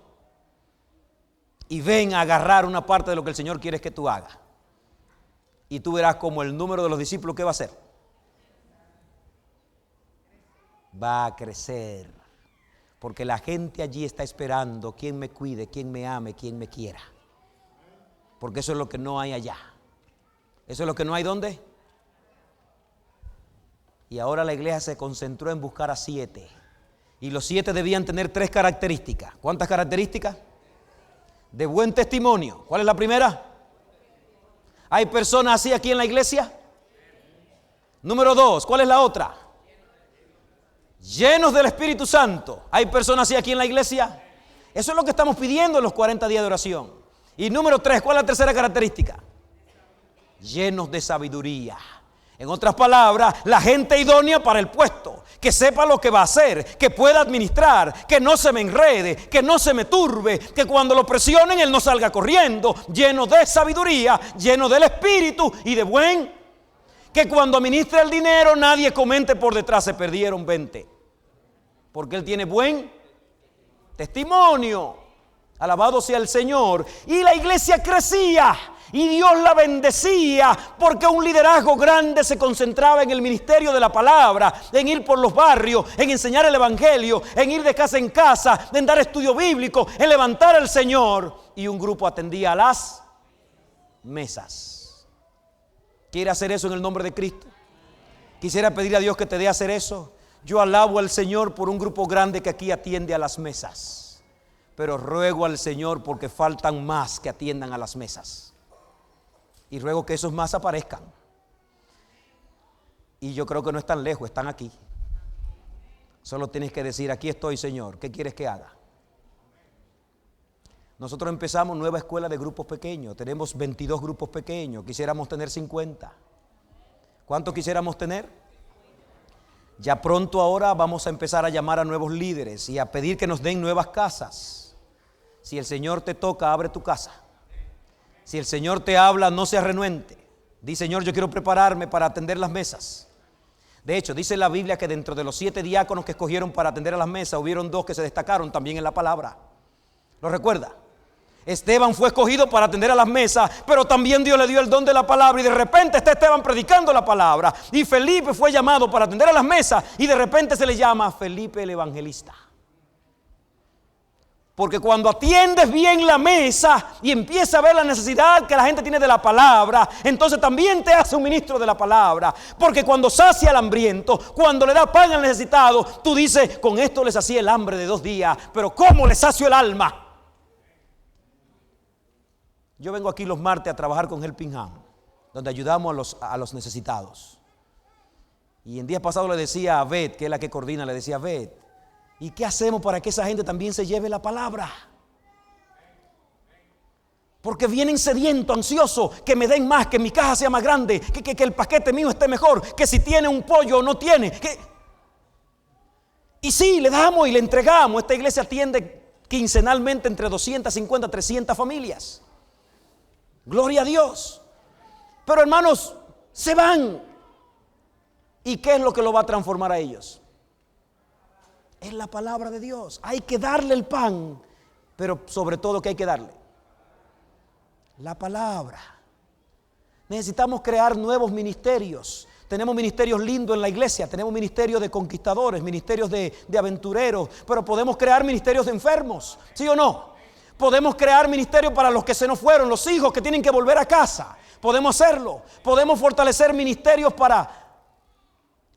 Y ven a agarrar una parte de lo que el Señor quiere que tú hagas. Y tú verás como el número de los discípulos, ¿qué va a hacer? Va a crecer. Porque la gente allí está esperando quien me cuide, quien me ame, quien me quiera. Porque eso es lo que no hay allá. Eso es lo que no hay ¿dónde? Y ahora la iglesia se concentró en buscar a 7. Y los 7 debían tener 3 características. ¿Cuántas características? De buen testimonio. ¿Cuál es la primera? ¿Hay personas así aquí en la iglesia? Número 2, ¿cuál es la otra? Llenos del Espíritu Santo. ¿Hay personas así aquí en la iglesia? Eso es lo que estamos pidiendo en los 40 días de oración. Y número 3, ¿cuál es la tercera característica? Llenos de sabiduría. En otras palabras, la gente idónea para el puesto, que sepa lo que va a hacer, que pueda administrar, que no se me enrede, que no se me turbe, que cuando lo presionen él no salga corriendo, lleno de sabiduría, lleno del Espíritu y de buen, que cuando administre el dinero nadie comente por detrás: se perdieron 20, porque él tiene buen Testimonio. Alabado sea el Señor. Y la iglesia crecía y Dios la bendecía porque un liderazgo grande se concentraba en el ministerio de la palabra, en ir por los barrios, en enseñar el evangelio, en ir de casa en casa, en dar estudio bíblico, en levantar al Señor. Y un grupo atendía a las mesas. ¿Quiere hacer eso en el nombre de Cristo? Quisiera pedir a Dios que te dé a hacer eso. Yo alabo al Señor por un grupo grande que aquí atiende a las mesas, pero ruego al Señor porque faltan más que atiendan a las mesas, y ruego que esos más aparezcan. Y yo creo que no están lejos, están aquí. Solo tienes que decir: aquí estoy, Señor, ¿qué quieres que haga? Nosotros empezamos nueva escuela de grupos pequeños. Tenemos 22 grupos pequeños. Quisiéramos tener 50. ¿Cuántos quisiéramos tener? Ya pronto ahora vamos a empezar a llamar a nuevos líderes y a pedir que nos den nuevas casas. Si el Señor te toca, abre tu casa. Si el Señor te habla, no seas renuente. Di: Señor, yo quiero prepararme para atender las mesas. De hecho, dice la Biblia que dentro de los 7 diáconos que escogieron para atender a las mesas, hubieron 2 que se destacaron también en la palabra. ¿Lo recuerda? Esteban fue escogido para atender a las mesas, pero también Dios le dio el don de la palabra, y de repente está Esteban predicando la palabra. Y Felipe fue llamado para atender a las mesas, y de repente se le llama Felipe el evangelista. Porque cuando atiendes bien la mesa y empiezas a ver la necesidad que la gente tiene de la palabra, entonces también te hace un ministro de la palabra. Porque cuando sacia al hambriento, cuando le da pan al necesitado, tú dices: con esto le sacié el hambre de 2 días, pero ¿cómo le sacio el alma? Yo vengo aquí los martes a trabajar con Helping Hand, donde ayudamos a los necesitados. Y en días pasados le decía a Beth, que es la que coordina, le decía: Beth, ¿y qué hacemos para que esa gente también se lleve la palabra? Porque vienen sedientos, ansiosos, que me den más, que mi caja sea más grande, que el paquete mío esté mejor, que si tiene un pollo o no tiene. Y sí, le damos y le entregamos. Esta iglesia atiende quincenalmente entre 250 a 300 familias. Gloria a Dios. Pero hermanos, se van. ¿Y qué es lo que lo va a transformar a ellos? Es la palabra de Dios. Hay que darle el pan, pero sobre todo, ¿qué hay que darle? La palabra. Necesitamos crear nuevos ministerios. Tenemos ministerios lindos en la iglesia. Tenemos ministerios de conquistadores, ministerios de aventureros, pero podemos crear ministerios de enfermos, ¿sí o no? Podemos crear ministerios para los que se nos fueron, los hijos que tienen que volver a casa. Podemos hacerlo. Podemos fortalecer ministerios para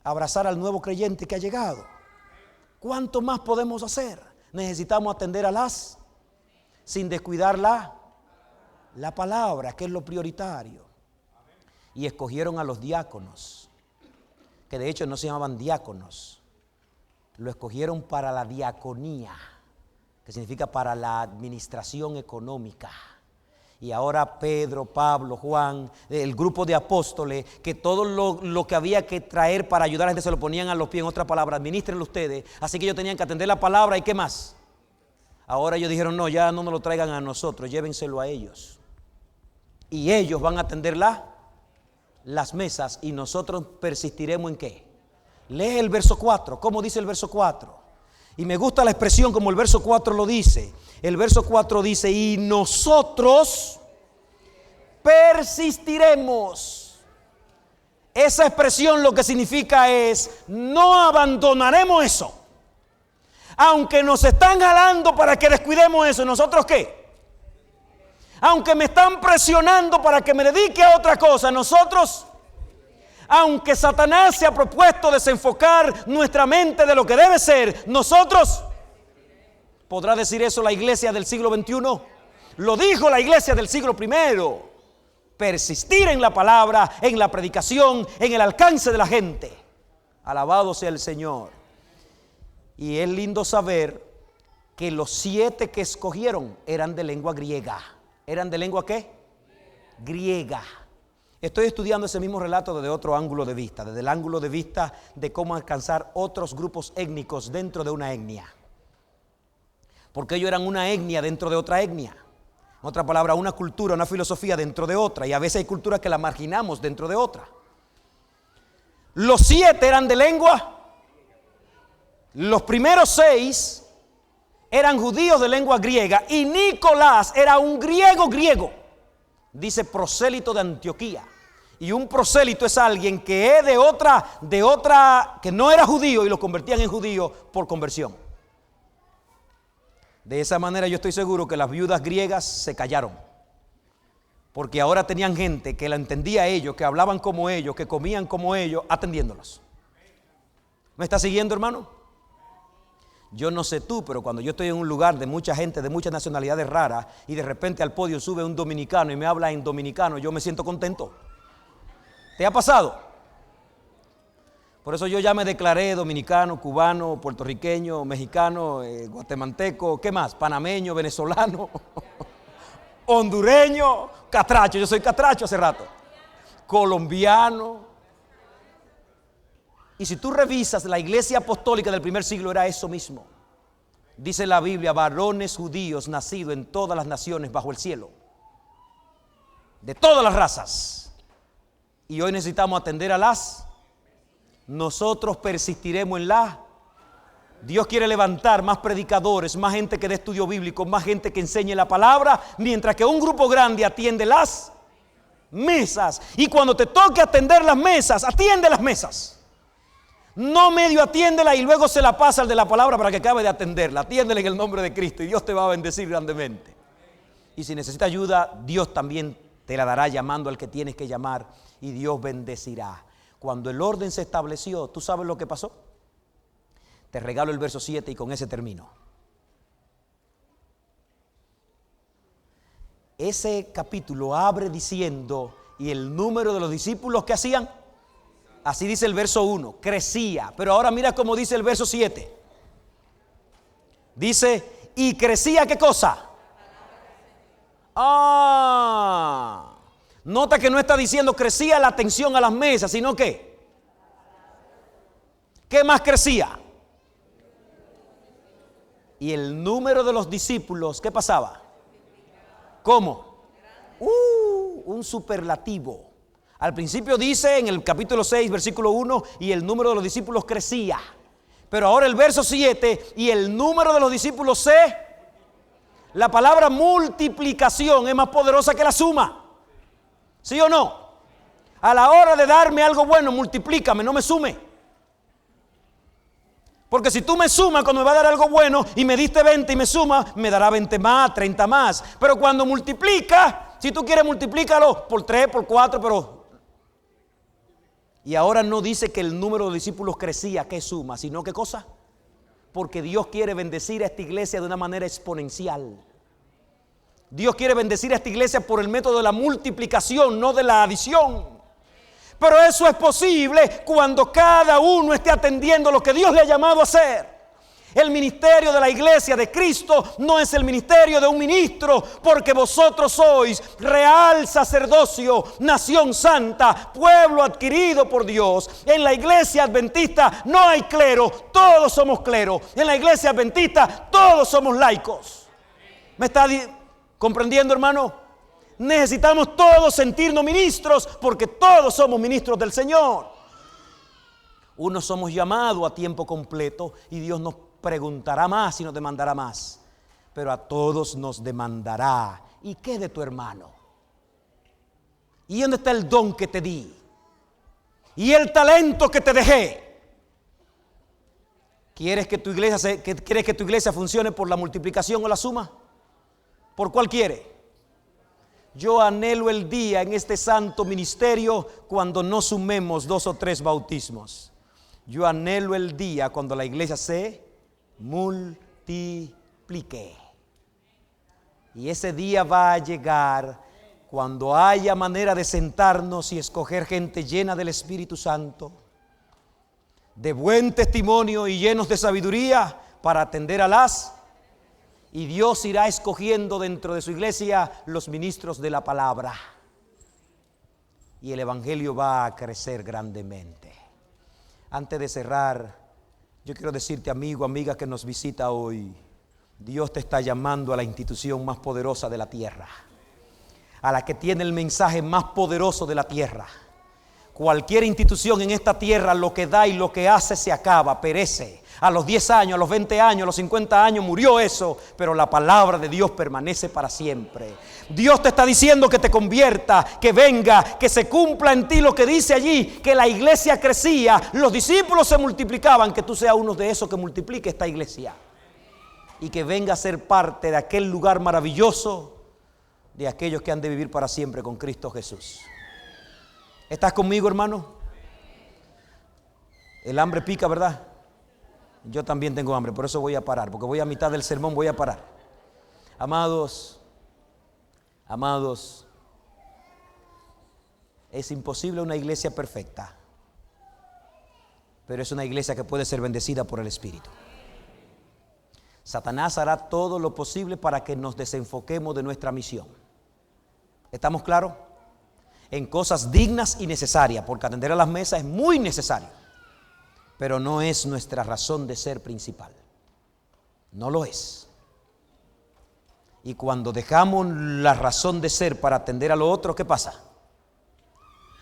abrazar al nuevo creyente que ha llegado. ¿Cuánto más podemos hacer? Necesitamos atender a las, sin descuidar la palabra, que es lo prioritario. Y escogieron a los diáconos, que de hecho no se llamaban diáconos. Lo escogieron para la diaconía, que significa para la administración económica. Y ahora Pedro, Pablo, Juan, el grupo de apóstoles, que todo lo que había que traer para ayudar a la gente se lo ponían a los pies. En otra palabra, administrenlo ustedes. Así que ellos tenían que atender la palabra. ¿Y qué más? Ahora ellos dijeron: no, ya no nos lo traigan a nosotros, llévenselo a ellos. Y ellos van a atender las mesas, y nosotros persistiremos en ¿qué? Lee el verso 4. ¿Cómo dice el verso 4? Y me gusta la expresión como el verso 4 lo dice. El verso 4 dice: y nosotros persistiremos. Esa expresión lo que significa es: no abandonaremos eso. Aunque nos están jalando para que descuidemos eso, ¿nosotros qué? Aunque me están presionando para que me dedique a otra cosa, nosotros... Aunque Satanás se ha propuesto desenfocar nuestra mente de lo que debe ser, nosotros, ¿podrá decir eso la iglesia del siglo XXI? Lo dijo la iglesia del siglo I. Persistir en la palabra, en la predicación, en el alcance de la gente. Alabado sea el Señor. Y es lindo saber que los 7 que escogieron eran de lengua griega. ¿Eran de lengua qué? Griega. Estoy estudiando ese mismo relato desde otro ángulo de vista, desde el ángulo de vista de cómo alcanzar otros grupos étnicos dentro de una etnia. Porque ellos eran una etnia dentro de otra etnia. En otra palabra, una cultura, una filosofía dentro de otra. Y a veces hay culturas que la marginamos dentro de otra. Los 7 eran de lengua. Los primeros 6 eran judíos de lengua griega y Nicolás era un griego. Dice prosélito de Antioquía. Y un prosélito es alguien que es de otra, que no era judío y lo convertían en judío por conversión. De esa manera yo estoy seguro que las viudas griegas se callaron. Porque ahora tenían gente que la entendía a ellos, que hablaban como ellos, que comían como ellos, atendiéndolos. ¿Me está siguiendo, hermano? Yo no sé tú, pero cuando yo estoy en un lugar de mucha gente, de muchas nacionalidades raras, y de repente al podio sube un dominicano y me habla en dominicano, yo me siento contento. ¿Te ha pasado? Por eso yo ya me declaré dominicano, cubano, puertorriqueño, mexicano, guatemalteco, ¿qué más? Panameño, venezolano, hondureño, catracho, yo soy catracho hace rato, colombiano. Y si tú revisas la iglesia apostólica del primer siglo era eso mismo. Dice la Biblia, varones judíos nacidos en todas las naciones bajo el cielo, de todas las razas. Y hoy necesitamos atender a las. Nosotros persistiremos en la. Dios quiere levantar más predicadores, más gente que dé estudio bíblico, más gente que enseñe la palabra, mientras que un grupo grande atiende las mesas. Y cuando te toque atender las mesas, atiende las mesas. No medio atiéndela y luego se la pasa al de la palabra para que acabe de atenderla. Atiéndela en el nombre de Cristo y Dios te va a bendecir grandemente. Y si necesita ayuda, Dios también te la dará llamando al que tienes que llamar y Dios bendecirá. Cuando el orden se estableció, ¿tú sabes lo que pasó? Te regalo el verso 7 y con ese termino. Ese capítulo abre diciendo, y el número de los discípulos que hacían, así dice el verso 1, crecía. Pero ahora mira cómo dice el verso 7. Dice, y crecía, ¿qué cosa? Nota que no está diciendo crecía la atención a las mesas, sino que ¿qué más crecía? Y el número de los discípulos, ¿qué pasaba? ¿Cómo? Un superlativo. Al principio dice en el capítulo 6, versículo 1, y el número de los discípulos crecía. Pero ahora el verso 7, y el número de los discípulos la palabra multiplicación es más poderosa que la suma. ¿Sí o no? A la hora de darme algo bueno, multiplícame, no me sume. Porque si tú me sumas cuando me va a dar algo bueno y me diste 20 y me suma, me dará 20 más, 30 más. Pero cuando multiplica, si tú quieres multiplícalo por 3, por 4, pero... Y ahora no dice que el número de discípulos crecía, ¿qué suma? Sino ¿qué cosa? Porque Dios quiere bendecir a esta iglesia de una manera exponencial. Dios quiere bendecir a esta iglesia por el método de la multiplicación, no de la adición. Pero eso es posible cuando cada uno esté atendiendo lo que Dios le ha llamado a hacer. El ministerio de la iglesia de Cristo no es el ministerio de un ministro, porque vosotros sois real sacerdocio, nación santa, pueblo adquirido por Dios. En la iglesia adventista no hay clero, todos somos clero. En la iglesia adventista todos somos laicos. ¿Me está comprendiendo, hermano? Necesitamos todos sentirnos ministros, porque todos somos ministros del Señor. Unos somos llamados a tiempo completo y Dios nos preguntará más y nos demandará más. Pero a todos nos demandará. ¿Y qué de tu hermano? ¿Y dónde está el don que te di? ¿Y el talento que te dejé? ¿Quieres que tu iglesia funcione por la multiplicación o la suma? ¿Por cuál quiere? Yo anhelo el día en este santo ministerio cuando no sumemos 2 o 3 bautismos. Yo anhelo el día cuando la iglesia se multiplique. Y ese día va a llegar cuando haya manera de sentarnos y escoger gente llena del Espíritu Santo, de buen testimonio y llenos de sabiduría para atender a las. Y Dios irá escogiendo dentro de su iglesia los ministros de la palabra. Y el evangelio va a crecer grandemente. Antes de cerrar, yo quiero decirte, amigo, amiga que nos visita hoy, Dios te está llamando a la institución más poderosa de la tierra, a la que tiene el mensaje más poderoso de la tierra. Cualquier institución en esta tierra, lo que da y lo que hace se acaba, perece. A los 10 años, a los 20 años, a los 50 años murió eso, pero la palabra de Dios permanece para siempre. Dios te está diciendo que te convierta, que venga, que se cumpla en ti lo que dice allí, que la iglesia crecía, los discípulos se multiplicaban, que tú seas uno de esos que multiplique esta iglesia. Y que venga a ser parte de aquel lugar maravilloso de aquellos que han de vivir para siempre con Cristo Jesús. ¿Estás conmigo, hermano? El hambre pica, ¿verdad? Yo también tengo hambre, por eso voy a parar, porque voy a mitad del sermón, voy a parar. Amados, es imposible una iglesia perfecta, pero es una iglesia que puede ser bendecida por el Espíritu. Satanás hará todo lo posible para que nos desenfoquemos de nuestra misión. ¿Estamos claros? En cosas dignas y necesarias, porque atender a las mesas es muy necesario, pero no es nuestra razón de ser principal. No lo es. Y cuando dejamos la razón de ser para atender a lo otro, ¿qué pasa?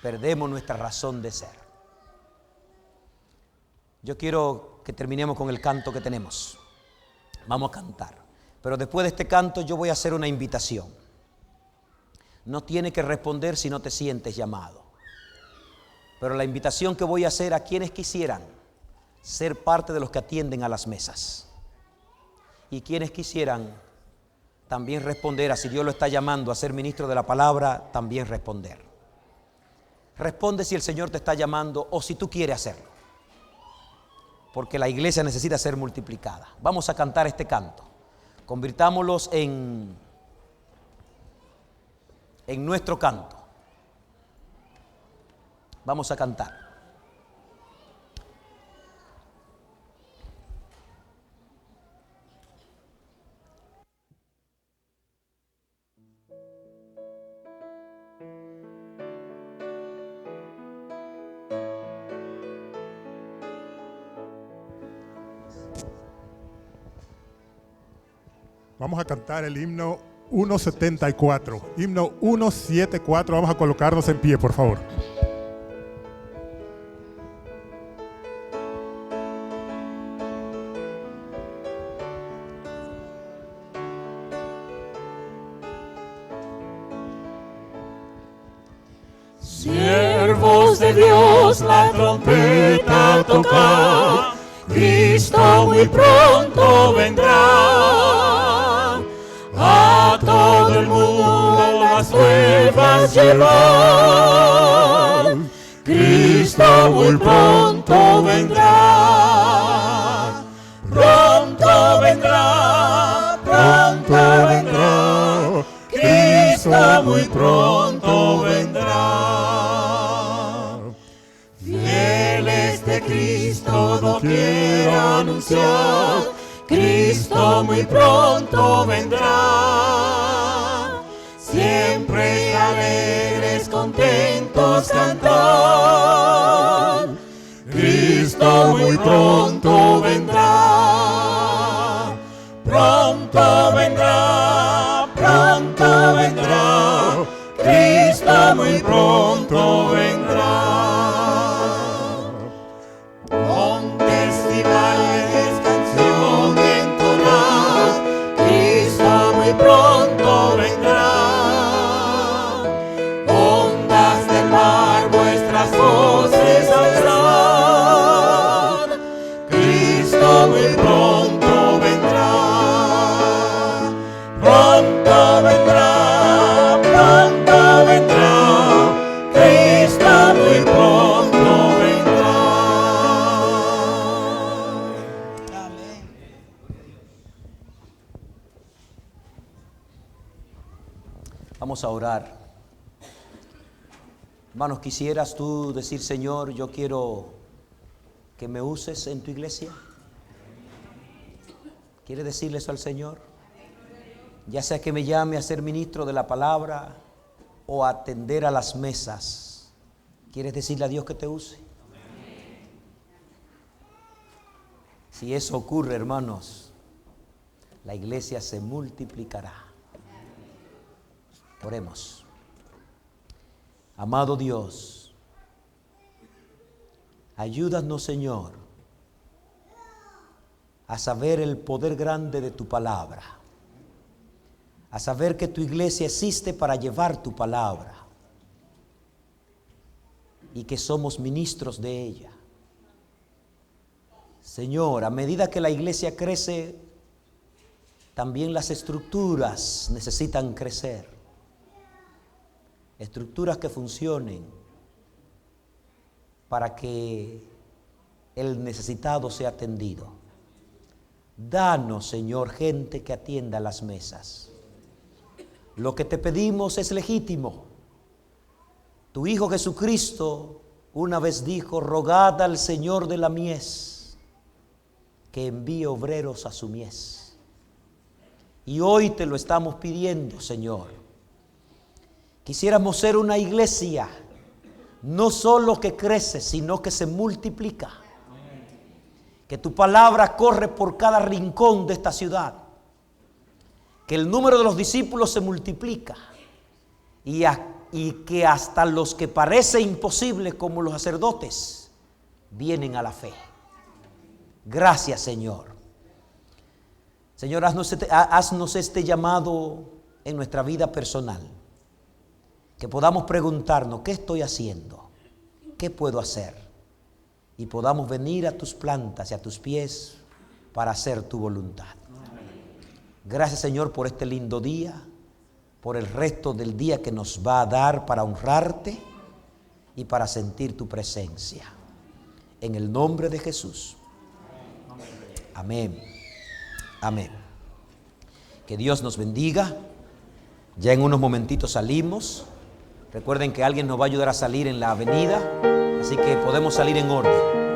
Perdemos nuestra razón de ser. Yo quiero que terminemos con el canto que tenemos. Vamos a cantar. Pero después de este canto yo voy a hacer una invitación. No tiene que responder si no te sientes llamado. Pero la invitación que voy a hacer a quienes quisieran ser parte de los que atienden a las mesas. Y quienes quisieran también responder a si Dios lo está llamando a ser ministro de la palabra, también responder. Responde si el Señor te está llamando o si tú quieres hacerlo. Porque la iglesia necesita ser multiplicada. Vamos a cantar este canto. Convirtámoslos en nuestro canto. Vamos a cantar. Vamos a cantar el himno 174. Himno 174. Vamos a colocarnos en pie, por favor. Siervos de Dios, la trompeta toca, Cristo muy pronto vendrá. A todo el mundo las nuevas llevar, Cristo muy pronto vendrá. Pronto vendrá, pronto vendrá, Cristo muy pronto vendrá. Fiel este Cristo no quiero anunciar, Cristo muy pronto vendrá. Siempre alegres, contentos cantar, Cristo muy pronto vendrá. Pronto vendrá, pronto vendrá, Cristo muy pronto vendrá. Montes y valles, canción entonar, Cristo muy pronto vendrá. Ondas del mar, vuestras voces alzad, Cristo muy pronto vendrá. Pronto vendrá, pronto vendrá, Cristo muy pronto vendrá. Amén. Vamos a orar. Hermanos, ¿quisieras tú decir, Señor, yo quiero que me uses en tu iglesia? ¿Quieres decirle eso al Señor? Ya sea que me llame a ser ministro de la palabra o a atender a las mesas. ¿Quieres decirle a Dios que te use? Si eso ocurre, hermanos, la iglesia se multiplicará. Oremos. Amado Dios, ayúdanos, Señor, a saber el poder grande de tu palabra, a saber que tu iglesia existe para llevar tu palabra y que somos ministros de ella. Señor, a medida que la iglesia crece, también las estructuras necesitan crecer. Estructuras que funcionen para que el necesitado sea atendido. Danos, Señor, gente que atienda las mesas. Lo que te pedimos es legítimo. Tu Hijo Jesucristo una vez dijo: rogad al Señor de la mies que envíe obreros a su mies. Y hoy te lo estamos pidiendo, Señor. Quisiéramos ser una iglesia no solo que crece, sino que se multiplica. Que tu palabra corre por cada rincón de esta ciudad. Que el número de los discípulos se multiplica. Y que hasta los que parece imposible, como los sacerdotes, vienen a la fe. Gracias, Señor. Señor, haznos este llamado en nuestra vida personal. Que podamos preguntarnos: ¿qué estoy haciendo? ¿Qué puedo hacer? Y podamos venir a tus plantas y a tus pies para hacer tu voluntad. Gracias, Señor, por este lindo día, por el resto del día que nos va a dar para honrarte y para sentir tu presencia. En el nombre de Jesús. Amén. Amén. Que Dios nos bendiga. Ya en unos momentitos salimos. Recuerden que alguien nos va a ayudar a salir en la avenida, así que podemos salir en orden.